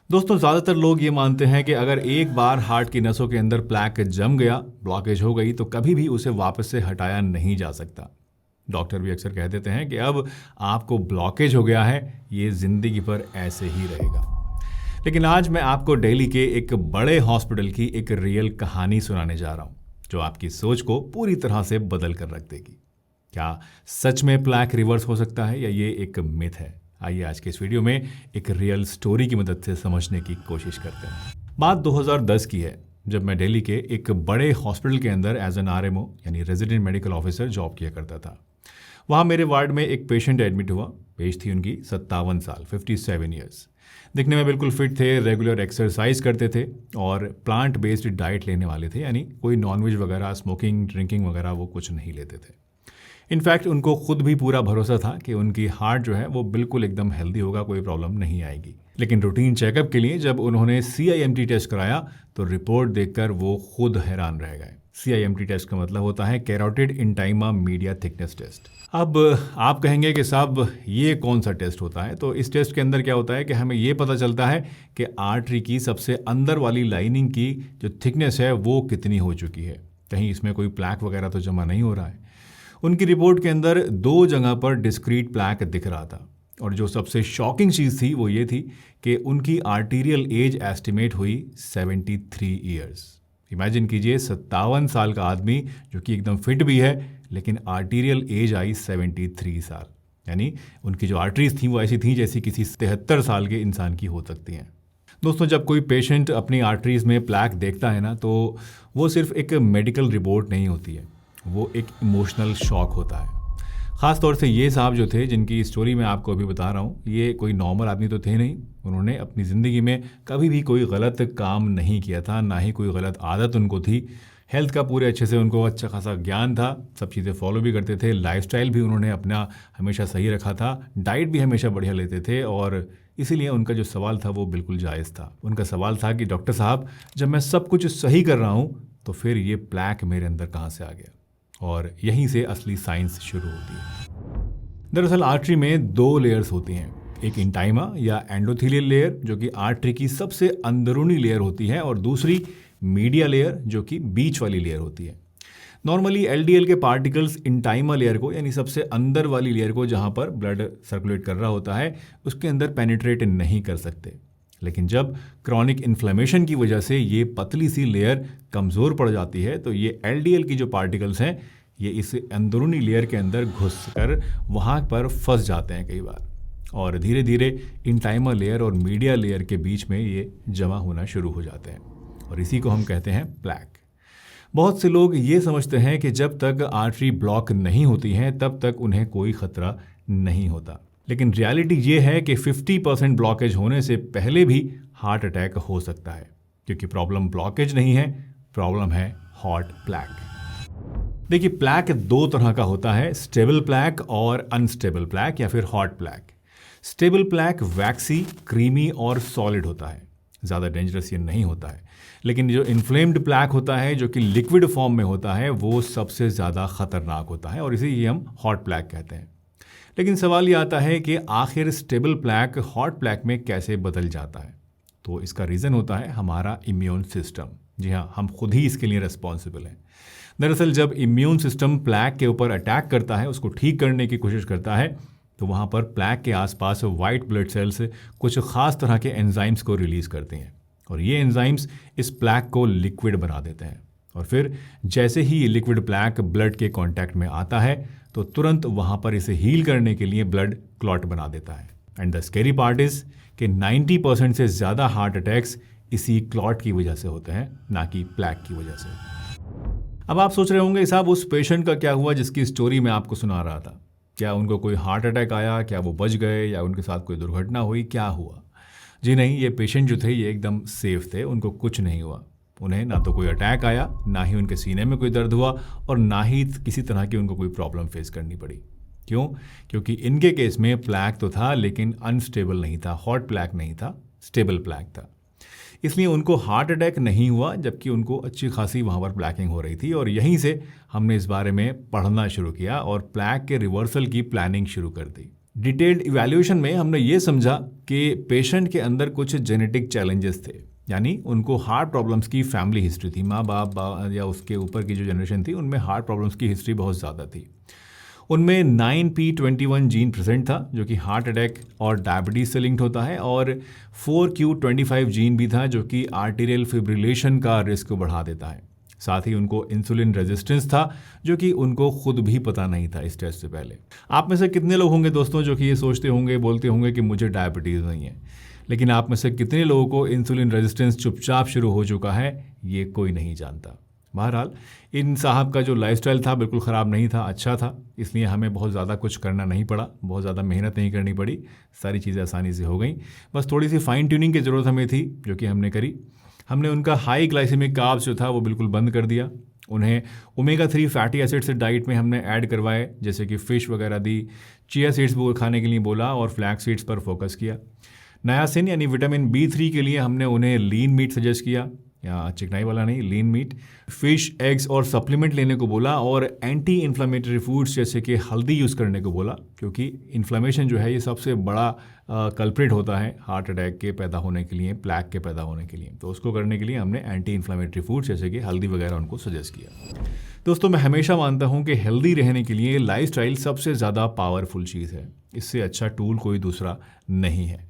दोस्तों, ज़्यादातर लोग ये मानते हैं कि अगर एक बार हार्ट की नसों के अंदर प्लैक जम गया, ब्लॉकेज हो गई, तो कभी भी उसे वापस से हटाया नहीं जा सकता। डॉक्टर भी अक्सर कह देते हैं कि अब आपको ब्लॉकेज हो गया है, ये ज़िंदगी भर ऐसे ही रहेगा। लेकिन आज मैं आपको दिल्ली के एक बड़े हॉस्पिटल की एक रियल कहानी सुनाने जा रहा हूँ, जो आपकी सोच को पूरी तरह से बदल कर रख देगी। क्या सच में प्लैक रिवर्स हो सकता है या ये एक मिथ है? आइए आज के इस वीडियो में एक रियल स्टोरी की मदद से समझने की कोशिश करते हैं। बात 2010 की है, जब मैं दिल्ली के एक बड़े हॉस्पिटल के अंदर एज एन आरएमओ यानी रेजिडेंट मेडिकल ऑफिसर जॉब किया करता था। वहाँ मेरे वार्ड में एक पेशेंट एडमिट हुआ। एज थी उनकी 57 साल, 57 ईयर्स। दिखने में बिल्कुल फिट थे, रेगुलर एक्सरसाइज करते थे और प्लांट बेस्ड डाइट लेने वाले थे, यानी कोई नॉनवेज वगैरह, स्मोकिंग, ड्रिंकिंग वगैरह वो कुछ नहीं लेते थे। इनफैक्ट उनको खुद भी पूरा भरोसा था कि उनकी हार्ट जो है वो बिल्कुल एकदम हेल्दी होगा, कोई प्रॉब्लम नहीं आएगी। लेकिन रूटीन चेकअप के लिए जब उन्होंने CIMT टेस्ट कराया तो रिपोर्ट देखकर वो खुद हैरान रह गए। CIMT टेस्ट का मतलब होता है कैरोटिड इंटाइमा मीडिया थिकनेस टेस्ट। अब आप कहेंगे कि साहब ये कौन सा टेस्ट होता है? तो इस टेस्ट के अंदर क्या होता है कि हमें ये पता चलता है कि आर्टरी की सबसे अंदर वाली लाइनिंग की जो थिकनेस है वो कितनी हो चुकी है, कहीं इसमें कोई प्लैक वगैरह तो जमा नहीं हो रहा है। उनकी रिपोर्ट के अंदर 2 जगह पर डिस्क्रीट प्लैक दिख रहा था, और जो सबसे शॉकिंग चीज़ थी वो ये थी कि उनकी आर्टीरियल एज एस्टिमेट हुई 73 ईयर्स। इमेजिन कीजिए, 57 साल का आदमी जो कि एकदम फिट भी है, लेकिन आर्टीरियल एज आई 73 साल। यानी उनकी जो आर्टरीज थी वो ऐसी थी जैसी किसी 73 साल के इंसान की हो सकती हैं। दोस्तों, जब कोई पेशेंट अपनी आर्टरीज में प्लैक देखता है ना, तो वो सिर्फ एक मेडिकल रिपोर्ट नहीं होती है, वो एक इमोशनल शॉक होता है। ख़ास तौर से ये साहब जो थे, जिनकी स्टोरी मैं आपको अभी बता रहा हूँ, ये कोई नॉर्मल आदमी तो थे नहीं। उन्होंने अपनी ज़िंदगी में कभी भी कोई गलत काम नहीं किया था, ना ही कोई गलत आदत उनको थी। हेल्थ का पूरे अच्छे से उनको अच्छा खासा ज्ञान था, सब चीज़ें फॉलो भी करते थे। लाइफस्टाइल भी उन्होंने अपना हमेशा सही रखा था, डाइट भी हमेशा बढ़िया लेते थे, और इसीलिए उनका जो सवाल था वो बिल्कुल जायज़ था। उनका सवाल था कि डॉक्टर साहब, जब मैं सब कुछ सही कर रहा हूँ तो फिर ये प्लैक मेरे अंदर कहाँ से आ गया? और यहीं से असली साइंस शुरू होती है। दरअसल आर्टरी में 2 लेयर्स होती हैं, एक इंटाइमा या एंडोथेलियल लेयर जो कि आर्टरी की सबसे अंदरूनी लेयर होती है, और दूसरी मीडिया लेयर जो कि बीच वाली लेयर होती है। नॉर्मली LDL के पार्टिकल्स इंटाइमा लेयर को, यानी सबसे अंदर वाली लेयर को जहाँ पर ब्लड सर्कुलेट कर रहा होता है, उसके अंदर पेनिट्रेट नहीं कर सकते। लेकिन जब क्रॉनिक इन्फ्लेमेशन की वजह से ये पतली सी लेयर कमज़ोर पड़ जाती है, तो ये LDL की जो पार्टिकल्स हैं ये इस अंदरूनी लेयर के अंदर घुसकर वहाँ पर फंस जाते हैं कई बार, और धीरे धीरे इंटाइमा लेयर और मीडिया लेयर के बीच में ये जमा होना शुरू हो जाते हैं, और इसी को हम कहते हैं प्लैक। बहुत से लोग ये समझते हैं कि जब तक आर्टरी ब्लॉक नहीं होती हैं तब तक उन्हें कोई खतरा नहीं होता, लेकिन रियलिटी ये है कि 50% ब्लॉकेज होने से पहले भी हार्ट अटैक हो सकता है, क्योंकि प्रॉब्लम ब्लॉकेज नहीं है, प्रॉब्लम है हॉट प्लैक। देखिए, प्लैक 2 तरह का होता है, स्टेबल प्लैक और अनस्टेबल प्लैक या फिर हॉट प्लैक। स्टेबल प्लैक वैक्सी, क्रीमी और सॉलिड होता है, ज़्यादा डेंजरस ये नहीं होता है। लेकिन जो इन्फ्लेम्ड प्लैक होता है, जो कि लिक्विड फॉर्म में होता है, वो सबसे ज़्यादा खतरनाक होता है, और इसे ही हम हॉट प्लैक कहते हैं। लेकिन सवाल ये आता है कि आखिर स्टेबल प्लैक हॉट प्लैक में कैसे बदल जाता है? तो इसका रीज़न होता है हमारा इम्यून सिस्टम। जी हाँ, हम खुद ही इसके लिए रिस्पॉन्सिबल हैं। दरअसल जब इम्यून सिस्टम प्लैक के ऊपर अटैक करता है, उसको ठीक करने की कोशिश करता है, तो वहाँ पर प्लैक के आसपास वाइट ब्लड सेल्स कुछ खास तरह के एंजाइम्स को रिलीज़ करते हैं, और ये एंजाइम्स इस प्लैक को लिक्विड बना देते हैं। और फिर जैसे ही ये लिक्विड प्लैक ब्लड के कांटेक्ट में आता है, तो तुरंत वहाँ पर इसे हील करने के लिए ब्लड क्लॉट बना देता है। And the scary part is कि 90% से ज़्यादा हार्ट अटैक्स इसी क्लॉट की वजह से होते हैं, ना कि प्लैक की वजह से। अब आप सोच रहे होंगे, साहब उस पेशेंट का क्या हुआ जिसकी स्टोरी मैं आपको सुना रहा था? क्या उनको कोई हार्ट अटैक आया? क्या वो बच गए, या उनके साथ कोई दुर्घटना हुई? क्या हुआ? जी नहीं, ये पेशेंट जो थे ये एकदम सेफ थे, उनको कुछ नहीं हुआ। उन्हें ना तो कोई अटैक आया, ना ही उनके सीने में कोई दर्द हुआ, और ना ही किसी तरह की उनको कोई प्रॉब्लम फेस करनी पड़ी। क्यों? क्योंकि इनके केस में प्लैक तो था, लेकिन अनस्टेबल नहीं था, हॉट प्लैक नहीं था, स्टेबल प्लैक था। इसलिए उनको हार्ट अटैक नहीं हुआ, जबकि उनको अच्छी खासी वहाँ पर प्लैकिंग हो रही थी। और यहीं से हमने इस बारे में पढ़ना शुरू किया और प्लैक के रिवर्सल की प्लानिंग शुरू कर दी। डिटेल्ड इवैल्यूएशन में हमने ये समझा कि पेशेंट के अंदर कुछ जेनेटिक चैलेंजेस थे, यानी उनको हार्ट प्रॉब्लम्स की फैमिली हिस्ट्री थी। माँ बाप या उसके ऊपर की जो जनरेशन थी उनमें हार्ट प्रॉब्लम्स की हिस्ट्री बहुत ज़्यादा थी। उनमें 9p21 जीन प्रेजेंट था जो कि हार्ट अटैक और डायबिटीज़ से लिंक्ड होता है, और 4q25 जीन भी था जो कि आर्टीरियल फिब्रिलेशन का रिस्क को बढ़ा देता है। साथ ही उनको इंसुलिन रेजिस्टेंस था जो कि उनको खुद भी पता नहीं था इस टेस्ट से पहले। आप में से कितने लोग होंगे दोस्तों जो कि ये सोचते होंगे, बोलते होंगे कि मुझे डायबिटीज़ नहीं है, लेकिन आप में से कितने लोगों को इंसुलिन रेजिस्टेंस चुपचाप शुरू हो चुका है ये कोई नहीं जानता। बहरहाल इन साहब का जो लाइफस्टाइल था बिल्कुल ख़राब नहीं था, अच्छा था, इसलिए हमें बहुत ज़्यादा कुछ करना नहीं पड़ा, बहुत ज़्यादा मेहनत नहीं करनी पड़ी, सारी चीज़ें आसानी से हो गई। बस थोड़ी सी फाइन ट्यूनिंग की ज़रूरत हमें थी जो कि हमने करी। हमने उनका हाई ग्लाइसेमिक कार्ब्स जो था वो बिल्कुल बंद कर दिया। उन्हें ओमेगा 3 फैटी एसिड से डाइट में हमने ऐड करवाए, जैसे कि फ़िश वगैरह दी, चिया सीड्स वो खाने के लिए बोला और फ्लैक्स सीड्स पर फोकस किया। नायासिन यानी विटामिन B3 के लिए हमने उन्हें लीन मीट सजेस्ट किया, या चिकनाई वाला नहीं, लीन मीट। फिश, एग्स और सप्लीमेंट लेने को बोला, और एंटी इन्फ्लामेटरी फूड्स जैसे कि हल्दी यूज़ करने को बोला, क्योंकि इन्फ्लामेशन जो है ये सबसे बड़ा कल्प्रिट होता है हार्ट अटैक के पैदा होने के लिए, प्लैक के पैदा होने के लिए। तो उसको करने के लिए हमने एंटी इन्फ्लामेटरी फूड्स जैसे कि हल्दी वगैरह उनको सजेस्ट किया। दोस्तों मैं हमेशा मानता हूँ कि हेल्दी रहने के लिए लाइफस्टाइल सबसे ज़्यादा पावरफुल चीज़ है, इससे अच्छा टूल कोई दूसरा नहीं है।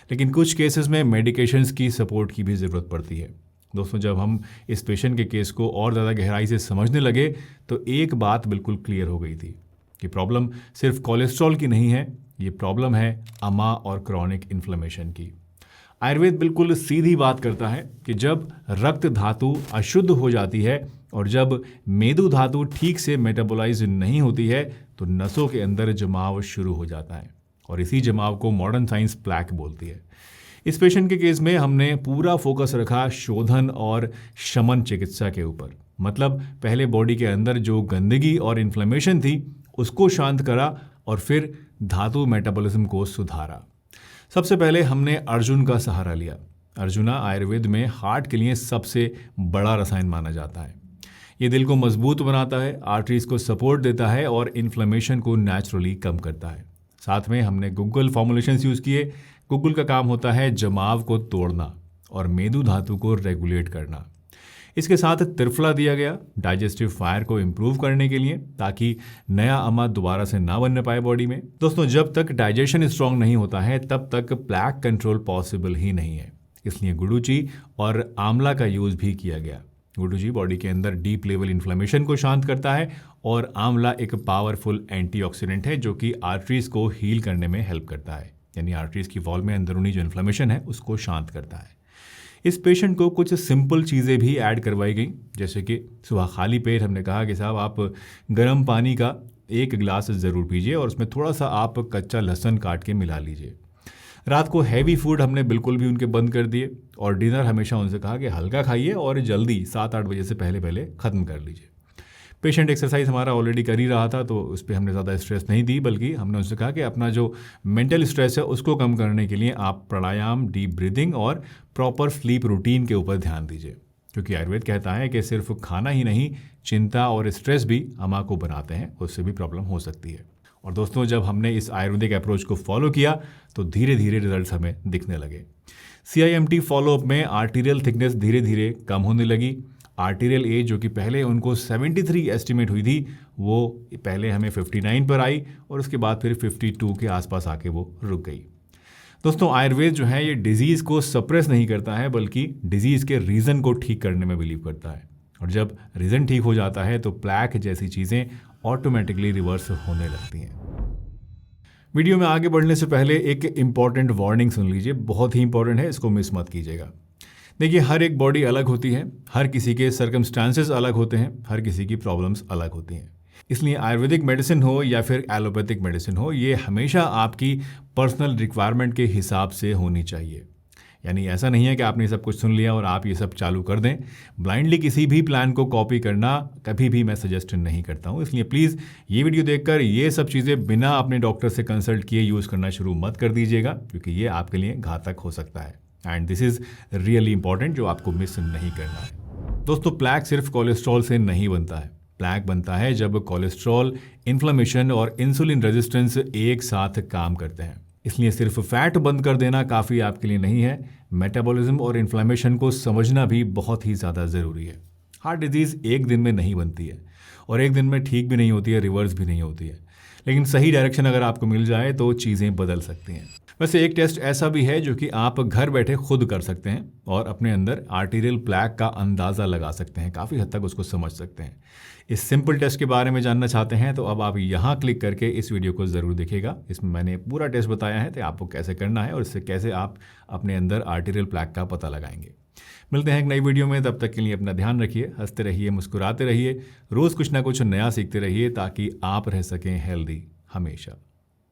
लेकिन कुछ केसेस में मेडिकेशंस की सपोर्ट की भी ज़रूरत पड़ती है। दोस्तों जब हम इस पेशेंट के केस को और ज़्यादा गहराई से समझने लगे तो एक बात बिल्कुल क्लियर हो गई थी कि प्रॉब्लम सिर्फ कोलेस्ट्रॉल की नहीं है, ये प्रॉब्लम है अमा और क्रॉनिक इन्फ्लेमेशन की। आयुर्वेद बिल्कुल सीधी बात करता है कि जब रक्त धातु अशुद्ध हो जाती है और जब मेदु धातु ठीक से मेटाबोलाइज नहीं होती है तो नसों के अंदर जमाव शुरू हो जाता है, और इसी जमाव को मॉडर्न साइंस प्लैक बोलती है। इस पेशेंट के केस में हमने पूरा फोकस रखा शोधन और शमन चिकित्सा के ऊपर। मतलब पहले बॉडी के अंदर जो गंदगी और इन्फ्लेमेशन थी उसको शांत करा और फिर धातु मेटाबॉलिज्म को सुधारा। सबसे पहले हमने अर्जुन का सहारा लिया। अर्जुना आयुर्वेद में हार्ट के लिए सबसे बड़ा रसायन माना जाता है। ये दिल को मजबूत बनाता है, आर्टरीज को सपोर्ट देता है और इन्फ्लेमेशन को नेचुरली कम करता है। साथ में हमने गुग्गल फॉर्मुलेशंस यूज़ किए। गुग्गल का काम होता है जमाव को तोड़ना और मेदु धातु को रेगुलेट करना। इसके साथ त्रिफला दिया गया डाइजेस्टिव फायर को इम्प्रूव करने के लिए, ताकि नया अमा दोबारा से ना बनने पाए बॉडी में। दोस्तों जब तक डाइजेशन स्ट्रांग नहीं होता है तब तक प्लैक कंट्रोल पॉसिबल ही नहीं है, इसलिए गुडुची और आंवला का यूज़ भी किया गया। गुडुची बॉडी के अंदर डीप लेवल इन्फ्लेमेशन को शांत करता है और आंवला एक पावरफुल एंटीऑक्सीडेंट है जो कि आर्टरीज को हील करने में हेल्प करता है, यानी आर्टरीज की वॉल में अंदरूनी जो इन्फ्लेमेशन है उसको शांत करता है। इस पेशेंट को कुछ सिंपल चीज़ें भी ऐड करवाई गई, जैसे कि सुबह खाली पेट हमने कहा कि साहब आप गर्म पानी का 1 गिलास ज़रूर पीजिए और उसमें थोड़ा सा आप कच्चा लहसुन काट के मिला लीजिए। रात को हैवी फूड हमने बिल्कुल भी उनके बंद कर दिए और डिनर हमेशा उनसे कहा कि हल्का खाइए और जल्दी 7-8 बजे से पहले पहले ख़त्म कर लीजिए। पेशेंट एक्सरसाइज हमारा ऑलरेडी कर ही रहा था तो उस पर हमने ज़्यादा स्ट्रेस नहीं दी, बल्कि हमने उनसे कहा कि अपना जो मेंटल स्ट्रेस है उसको कम करने के लिए आप प्राणायाम, डीप ब्रीदिंग और प्रॉपर स्लीप रूटीन के ऊपर ध्यान दीजिए, क्योंकि आयुर्वेद कहता है कि सिर्फ खाना ही नहीं, चिंता और स्ट्रेस भी अमा को बनाते हैं, उससे भी प्रॉब्लम हो सकती है। और दोस्तों जब हमने इस आयुर्वेदिक अप्रोच को फॉलो किया तो धीरे धीरे रिजल्ट्स हमें दिखने लगे। CIMT फॉलोअप में आर्टीरियल थिकनेस धीरे धीरे कम होने लगी। आर्टीरियल एज जो कि पहले उनको 73 एस्टिमेट हुई थी वो पहले हमें 59 पर आई और उसके बाद फिर 52 के आसपास आके वो रुक गई। दोस्तों आयुर्वेद जो है ये डिजीज़ को सप्रेस नहीं करता है, बल्कि डिजीज़ के रीज़न को ठीक करने में बिलीव करता है, और जब रीज़न ठीक हो जाता है तो प्लैक जैसी चीज़ें ऑटोमेटिकली रिवर्स होने लगती हैं। वीडियो में आगे बढ़ने से पहले एक इम्पॉर्टेंट वार्निंग सुन लीजिए, बहुत ही इंपॉर्टेंट है, इसको मिस मत कीजिएगा। देखिए हर एक बॉडी अलग होती है, हर किसी के सर्कमस्टांसेस अलग होते हैं, हर किसी की प्रॉब्लम्स अलग होती हैं। इसलिए आयुर्वेदिक मेडिसिन हो या फिर एलोपैथिक मेडिसिन हो, ये हमेशा आपकी पर्सनल रिक्वायरमेंट के हिसाब से होनी चाहिए। यानी ऐसा नहीं है कि आपने सब कुछ सुन लिया और आप ये सब चालू कर दें। ब्लाइंडली किसी भी प्लान को कॉपी करना कभी भी मैं सजेस्ट नहीं करता हूँ। इसलिए प्लीज़ ये वीडियो देखकर ये सब चीज़ें बिना अपने डॉक्टर से कंसल्ट किए यूज़ करना शुरू मत कर दीजिएगा, क्योंकि ये आपके लिए घातक हो सकता है। And this is really important, जो आपको मिस नहीं करना है। दोस्तों प्लैक सिर्फ कोलेस्ट्रॉल से नहीं बनता है, प्लैक बनता है जब कोलेस्ट्रॉल, इन्फ्लेमेशन और इंसुलिन रेजिस्टेंस एक साथ काम करते हैं। इसलिए सिर्फ फैट बंद कर देना काफ़ी आपके लिए नहीं है, मेटाबॉलिज्म और इन्फ्लेमेशन को समझना भी बहुत ही ज़्यादा ज़रूरी है। हार्ट डिजीज़ एक दिन में नहीं बनती है और एक दिन में ठीक भी नहीं होती है, रिवर्स भी नहीं होती है, लेकिन सही डायरेक्शन अगर आपको मिल जाए तो चीज़ें बदल सकती हैं। वैसे एक टेस्ट ऐसा भी है जो कि आप घर बैठे खुद कर सकते हैं और अपने अंदर आर्टीरियल प्लैक का अंदाज़ा लगा सकते हैं, काफ़ी हद तक उसको समझ सकते हैं। इस सिंपल टेस्ट के बारे में जानना चाहते हैं तो अब आप यहाँ क्लिक करके इस वीडियो को ज़रूर देखिएगा। इसमें मैंने पूरा टेस्ट बताया है कि आपको कैसे करना है और इससे कैसे आप अपने अंदर आर्टीरियल प्लैक का पता लगाएंगे। मिलते हैं एक नई वीडियो में, तब तक के लिए अपना ध्यान रखिए, हंसते रहिए, मुस्कुराते रहिए, रोज़ कुछ ना कुछ नया सीखते रहिए ताकि आप रह सकें हेल्दी हमेशा।